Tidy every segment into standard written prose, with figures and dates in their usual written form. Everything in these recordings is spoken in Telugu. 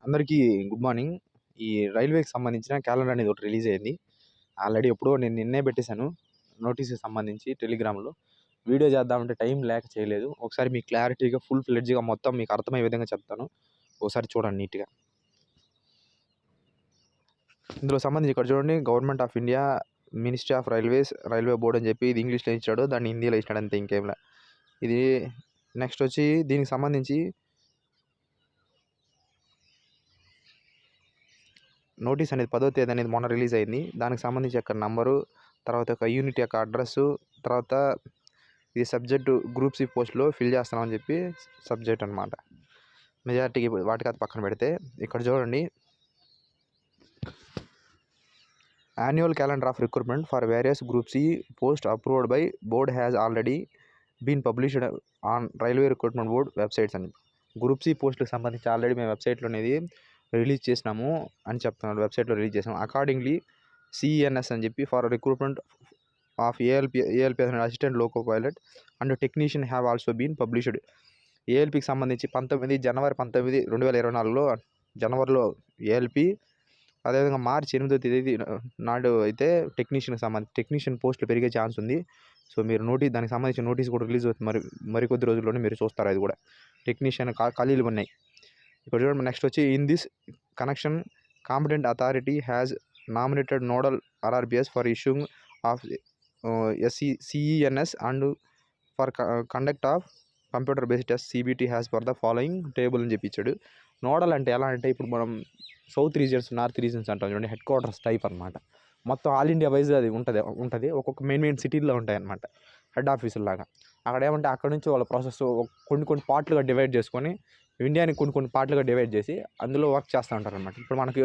అందరికీ గుడ్ మార్నింగ్. ఈ రైల్వేకి సంబంధించిన క్యాలెండర్ అనేది ఒకటి రిలీజ్ అయింది. ఆల్రెడీ ఎప్పుడో నేను నిన్నే పెట్టేశాను నోటీస్కి సంబంధించి టెలిగ్రామ్లో. వీడియో చేద్దామంటే టైం లేక చేయలేదు. ఒకసారి మీకు క్లారిటీగా ఫుల్ ఫ్లెడ్జ్గా మొత్తం మీకు అర్థమయ్యే విధంగా చెప్తాను. ఒకసారి చూడండి నీట్గా. ఇందులో సంబంధించి ఇక్కడ చూడండి, government of India, ministry of railways, railway board అని చెప్పి ఇది ఇంగ్లీష్లో ఇచ్చాడు, దాన్ని హిందీలో ఇచ్చాడు, అంతే ఇంకేంలా. ఇది నెక్స్ట్ వచ్చి దీనికి సంబంధించి నోటీస్ అనేది 10వ తేదీ అనేది మొన్న రిలీజ్ అయింది. దానికి సంబంధించి యొక్క నంబరు, తర్వాత ఒక యూనిట్ యొక్క అడ్రస్సు, తర్వాత ఇది సబ్జెక్టు గ్రూప్ సి పోస్ట్లో ఫిల్ చేస్తామని చెప్పి సబ్జెక్ట్ అనమాట. మెజారిటీకి వాటికి అది పక్కన పెడితే ఇక్కడ చూడండి, annual calendar of recruitment for various group C post approved by board has already been published on railway recruitment board websites అని. గ్రూప్ సి పోస్టులకు సంబంధించి ఆల్రెడీ మేము వెబ్సైట్లో అనేది రిలీజ్ చేసినాము అని చెప్తున్నాడు. వెబ్సైట్లో రిలీజ్ చేసాము. అకార్డింగ్లీ సిఎన్ఎస్ అని చెప్పి for recruitment of ALP assistant loco pilot and technician have also been published. ఏఎల్పికి సంబంధించి జనవరి 19, 2024లో జనవరిలో ఏఎల్పి, అదేవిధంగా మార్చి 8వ తేదీ నాడు అయితే టెక్నీషియన్ పోస్టులు పెరిగే ఛాన్స్ ఉంది. సో మీరు దానికి సంబంధించిన నోటీస్ కూడా రిలీజ్ అవుతుంది. మరికొద్ది రోజుల్లోనే మీరు చూస్తారు. అది కూడా టెక్నీషియన్ ఖాళీలు ఉన్నాయి. ఇక్కడ చూడండి. నెక్స్ట్ వచ్చి, in this connection competent authority has nominated nodal RRBs for issuing of CENs and for conduct of computer based test CBT has for the following table అని చెప్పించాడు. నోడల్ అంటే ఎలా అంటే, ఇప్పుడు మనం సౌత్ రీజియన్స్, నార్త్ రీజియన్స్ అంటాం చూడండి, హెడ్ క్వార్టర్స్ టైప్ అనమాట. మొత్తం ఆల్ ఇండియా వైజ్ అది ఉంటుంది. ఒక్కొక్క మెయిన్ సిటీల్లో ఉంటాయి అనమాట హెడ్ ఆఫీసుల లాగా. అక్కడ ఏమంటే అక్కడ నుంచి వాళ్ళ ప్రాసెస్ కొన్ని పార్ట్లుగా డివైడ్ చేసుకొని, ఇండియాని కొన్ని పార్ట్లుగా డివైడ్ చేసి అందులో వర్క్ చేస్తూ ఉంటారు అనమాట. ఇప్పుడు మనకి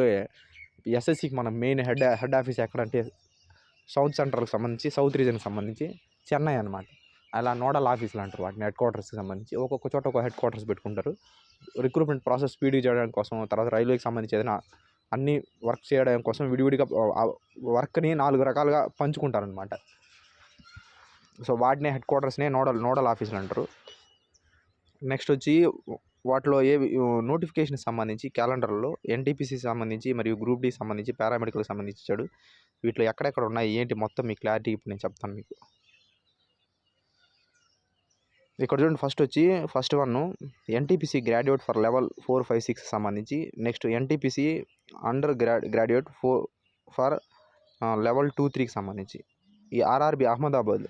ఎస్ఎస్సికి మన మెయిన్ హెడ్ ఆఫీస్ ఎక్కడంటే సౌత్ సెంట్రల్కి సంబంధించి, సౌత్ రీజన్కి సంబంధించి చెన్నై అనమాట. అలా నోడల్ ఆఫీసులు అంటారు వాటిని, హెడ్ క్వార్టర్స్కి సంబంధించి. ఒక్కొక్క చోట ఒక హెడ్ క్వార్టర్స్ పెట్టుకుంటారు. రిక్రూట్మెంట్ ప్రాసెస్ స్పీడ్గా చేయడం కోసం, తర్వాత రైల్వేకి సంబంధించి ఏదైనా అన్ని వర్క్ చేయడం కోసం విడివిడిగా వర్క్ని 4 రకాలుగా పంచుకుంటారనమాట. సో వాటినే హెడ్ క్వార్టర్స్నే నోడల్ ఆఫీసులు అంటారు. నెక్స్ట్ వచ్చి వాటిలో నోటిఫికేషన్ సంబంధించి క్యాలెండర్లో ఎన్టీపీసీ సంబంధించి మరియు గ్రూప్ డి సంబంధించి, పారామెడికల్కి సంబంధించి ఇచ్చాడు. వీటిలో ఎక్కడెక్కడ ఉన్నాయి ఏంటి మొత్తం మీ క్లారిటీ ఇప్పుడు నేను చెప్తాను మీకు. ఇక్కడ చూడండి, first one NTPC graduate for level 4, 5, 6 సంబంధించి. Next NTPC under graduate for level 2, 3కి సంబంధించి. ఈ RRB Ahmedabad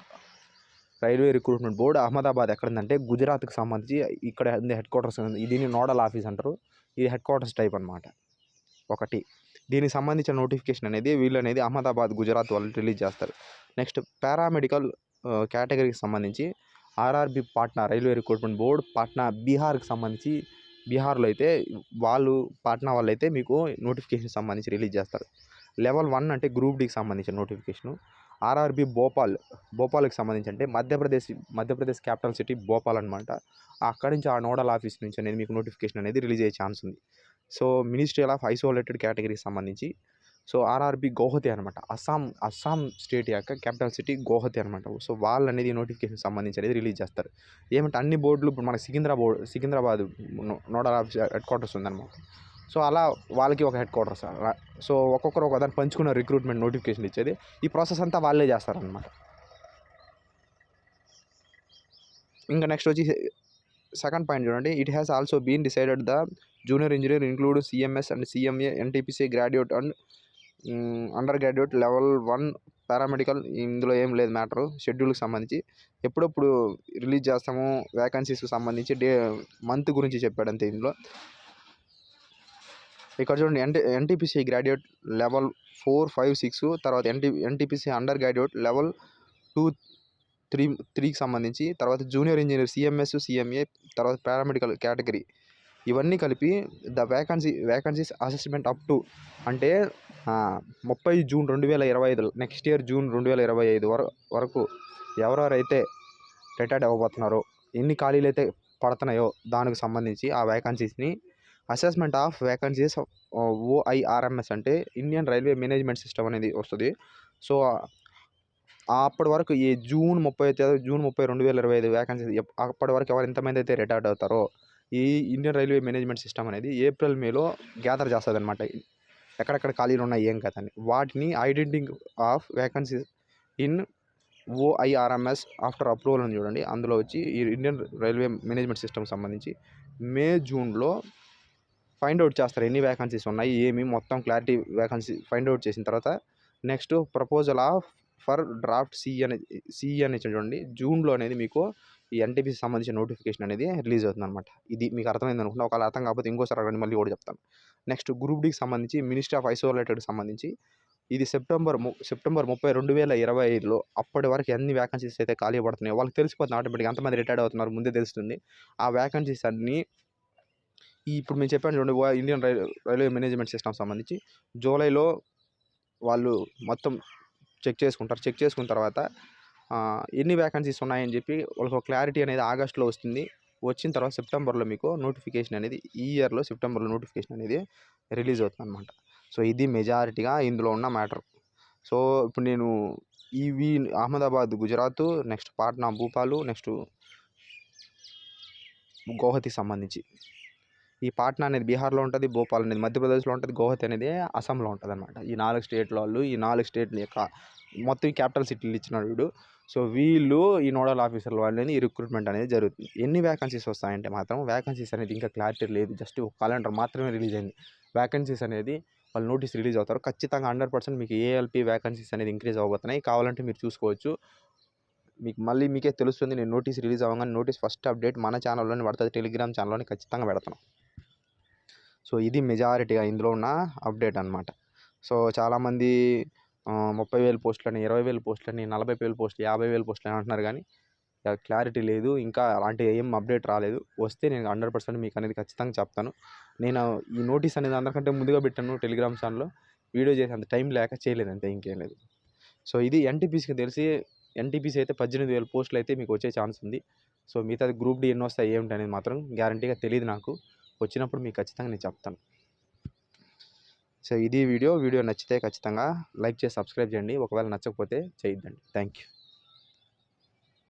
railway recruitment board Ahmedabad ఎక్కడుందంటే గుజరాత్కి సంబంధించి. ఇక్కడ హెడ్ క్వార్టర్స్, దీన్ని నోడల్ ఆఫీస్ అంటారు. ఇది హెడ్ క్వార్టర్స్ టైప్ అనమాట ఒకటి. దీనికి సంబంధించిన నోటిఫికేషన్ అనేది వీళ్ళు అనేది అహ్మదాబాద్, గుజరాత్ వాళ్ళు రిలీజ్ చేస్తారు. నెక్స్ట్ పారామెడికల్ కేటగిరీకి సంబంధించి RRB Patna railway recruitment board Patna, బీహార్కి సంబంధించి. బీహార్లో అయితే పాట్నా వాళ్ళు అయితే మీకు నోటిఫికేషన్ సంబంధించి రిలీజ్ చేస్తారు. లెవెల్ 1 అంటే గ్రూప్ డికి సంబంధించిన నోటిఫికేషను. ఆర్ఆర్బి భోపాల్కి సంబంధించి అంటే మధ్యప్రదేశ్ క్యాపిటల్ సిటీ భోపాల్ అనమాట. అక్కడి నుంచి ఆ నోడల్ ఆఫీస్ నుంచి అనేది మీకు నోటిఫికేషన్ అనేది రిలీజ్ అయ్యే ఛాన్స్ ఉంది. సో మినిస్ట్రీ ఆఫ్ ఐసోలేటెడ్ కేటగిరీకి సంబంధించి. సో ఆర్ఆర్బి గౌహతి అనమాట, అస్సాం స్టేట్ యొక్క క్యాపిటల్ సిటీ గౌహతి అనమాట. సో వాళ్ళు అనేది నోటిఫికేషన్ సంబంధించి అనేది రిలీజ్ చేస్తారు. ఏమంటే అన్ని బోర్డులు ఇప్పుడు మన Secunderabad nodal office head quarters ఉందన్నమాట. సో అలా వాళ్ళకి ఒక హెడ్ క్వార్టర్స్. సో ఒక్కొక్కరు ఒక దాన్ని పంచుకున్న రిక్రూట్మెంట్ నోటిఫికేషన్ ఇచ్చేది. ఈ ప్రాసెస్ అంతా వాళ్ళే చేస్తారనమాట. ఇంకా నెక్స్ట్ వచ్చి సెకండ్ పాయింట్ చూడండి, it has also been decided the junior engineer include CMS and CMA NTPC graduate and under graduate level 1 paramedical. ఇందులో ఏం లేదు మ్యాటరు. షెడ్యూల్కి సంబంధించి ఎప్పుడప్పుడు రిలీజ్ చేస్తాము, వ్యాకెన్సీస్కి సంబంధించి మంత్ గురించి చెప్పాడు అంతే ఇందులో. ఇక్కడ చూడండి, ఎన్టీపీసీ గ్రాడ్యుయేట్ లెవెల్ 4, 5, 6, తర్వాత ఎన్టీపీసీ అండర్ గ్రాడ్యుయేట్ లెవెల్ 2, 3కి సంబంధించి, తర్వాత జూనియర్ ఇంజనీర్ సిఎంఎస్, సిఎంఏ, తర్వాత పారామెడికల్ కేటగిరీ. ఇవన్నీ కలిపి the vacancies assessment up to అంటే 30 జూన్ 2025, నెక్స్ట్ ఇయర్ జూన్ 2025 వరకు ఎవరెవరైతే రిటైర్డ్ అవ్వబోతున్నారో ఎన్ని ఖాళీలు అయితే పడుతున్నాయో దానికి సంబంధించి ఆ వేకెన్సీస్ని అసెస్మెంట్ ఆఫ్ వేకెన్సీస్ ఓఐఆర్ఎంఎస్ అంటే ఇండియన్ రైల్వే మేనేజ్మెంట్ సిస్టమ్ అనేది వస్తుంది. సో అప్పటి వరకు ఈ జూన్ 30 2025 వేకెన్సీస్ అప్పటి వరకు ఎంతమంది అయితే రిటైర్డ్ అవుతారో ఈ ఇండియన్ రైల్వే మేనేజ్మెంట్ సిస్టమ్ అనేది ఏప్రిల్ మేలో గ్యాదర్ చేస్తుంది అనమాట. ఎక్కడెక్కడ ఖాళీలు ఉన్నాయి ఏం కథ అని వాటిని identity of vacancies in OIRMS after approval అని చూడండి. అందులో వచ్చి ఈ ఇండియన్ రైల్వే మేనేజ్మెంట్ సిస్టమ్ సంబంధించి మే జూన్లో ఫైండ్ అవుట్ చేస్తారు ఎన్ని వేకెన్సీస్ ఉన్నాయి ఏమి మొత్తం క్లారిటీ వేకెన్సీ ఫైండ్ అవుట్ చేసిన తర్వాత next proposal of for draft CE అని చూడండి. జూన్లో అనేది మీకు ఈ ఎన్టీపీసీ సంబంధించిన నోటిఫికేషన్ అనేది రిలీజ్ అవుతుంది అనమాట. ఇది మీకు అర్థమైంది అనుకుంటున్నా. ఒకవేళ అర్థం కాకపోతే ఇంకోసారి అడగండి, మళ్ళీ కూడా చెప్తాను. నెక్స్ట్ గ్రూప్ డీకి సంబంధించి మినిస్ట్రీ ఆఫ్ ఐసోలేటెడ్కి సంబంధించి ఇది సెప్టెంబర్ 30 2025లో అప్పటి వరకు ఎన్ని వేకెన్సీస్ అయితే ఖాళీ పడుతున్నాయో వాళ్ళకి తెలిసిపోతుంది ఆటోమేటిక్గా ఎంతమంది రిటైర్డ్ అవుతున్నారు ముందే తెలుస్తుంది. ఆ వేకెన్సీస్ అన్నీ ఇప్పుడు మేము చెప్పాను చూడండి ఇండియన్ రైల్వే మేనేజ్మెంట్ సిస్టమ్ సంబంధించి జూలైలో వాళ్ళు మొత్తం చెక్ చేసుకున్న తర్వాత ఎన్ని వేకెన్సీస్ ఉన్నాయని చెప్పి వాళ్ళకి ఒక క్లారిటీ అనేది ఆగస్టులో వస్తుంది. వచ్చిన తర్వాత సెప్టెంబర్లో మీకు నోటిఫికేషన్ అనేది ఈ ఇయర్లో సెప్టెంబర్లో నోటిఫికేషన్ అనేది రిలీజ్ అవుతుంది అనమాట. సో ఇది మెజారిటీగా ఇందులో ఉన్న మ్యాటర్. సో ఇప్పుడు నేను ఇవి అహ్మదాబాద్ గుజరాత్, నెక్స్ట్ పాట్నా భూపాలు, నెక్స్ట్ గౌహతికి సంబంధించి ఈ పాట్నా అనేది బీహార్లో ఉంటుంది, భోపాల్ అనేది మధ్యప్రదేశ్లో ఉంటుంది, గౌహతి అనేది అస్సాంలో ఉంటుంది అనమాట. ఈ 4 స్టేట్ల వాళ్ళు ఈ 4 స్టేట్ల యొక్క మొత్తం క్యాపిటల్ సిటీలు ఇచ్చినాడు వీడు. సో వీళ్ళు ఈ నోడల్ ఆఫీసర్ల వాళ్ళని ఈ రిక్రూట్మెంట్ అనేది జరుగుతుంది. ఎన్ని వేకెన్సీస్ వస్తాయంటే మాత్రం వేకెన్సీస్ అనేది ఇంకా క్లారిటీ లేదు. జస్ట్ క్యాలెండర్ మాత్రమే రిలీజ్ అయింది. వేకెన్సీస్ అనేది వాళ్ళు నోటీస్ రిలీజ్ అవుతారు. ఖచ్చితంగా 100% మీకు ఏఎల్పీ వేకెన్సీస్ అనేది ఇంక్రీజ్ అవ్వబోతున్నాయి. కావాలంటే మీరు చూసుకోవచ్చు. మీకే తెలుస్తుంది. నేను నోటీస్ రిలీజ్ అవ్వగానే నోటీస్ ఫస్ట్ అప్డేట్ మన ఛానల్లోనే పడుతుంది. టెలిగ్రామ్ ఛానల్లోనే ఖచ్చితంగా పెడతాను. సో ఇది మెజారిటీగా ఇందులో ఉన్న అప్డేట్ అనమాట. సో చాలామంది 30,000 పోస్టులని, 20,000 పోస్టులని, 40,000 పోస్టులు, 50,000 పోస్టులు అని అంటున్నారు కానీ క్లారిటీ లేదు. ఇంకా అలాంటి ఏం అప్డేట్ రాలేదు. వస్తే నేను 100% మీకు అనేది ఖచ్చితంగా చెప్తాను. నేను ఈ నోటీస్ అనేది అందరికంటే ముందుగా పెట్టాను టెలిగ్రామ్ ఛానల్లో. వీడియో చేసేంత టైం లేక చేయలేదు, అంతే, ఇంకేం లేదు. సో ఇది ఎన్టీపీసీకి తెలిసి ఎన్టీపీసీ అయితే 18,000 పోస్టులు అయితే మీకు వచ్చే ఛాన్స్ ఉంది. సో మిగతాది గ్రూప్ డి ఎన్ని వస్తాయి ఏమిటి అనేది మాత్రం గ్యారంటీగా తెలియదు నాకు. వచ్చినప్పుడు మీకు ఖచ్చితంగా నేను చెప్తాను. సో ఇది వీడియో నచ్చితే ఖచ్చితంగా లైక్ చేసి సబ్స్క్రైబ్ చేయండి. ఒకవేళ నచ్చకపోతే చేయొద్దండి. Thank you.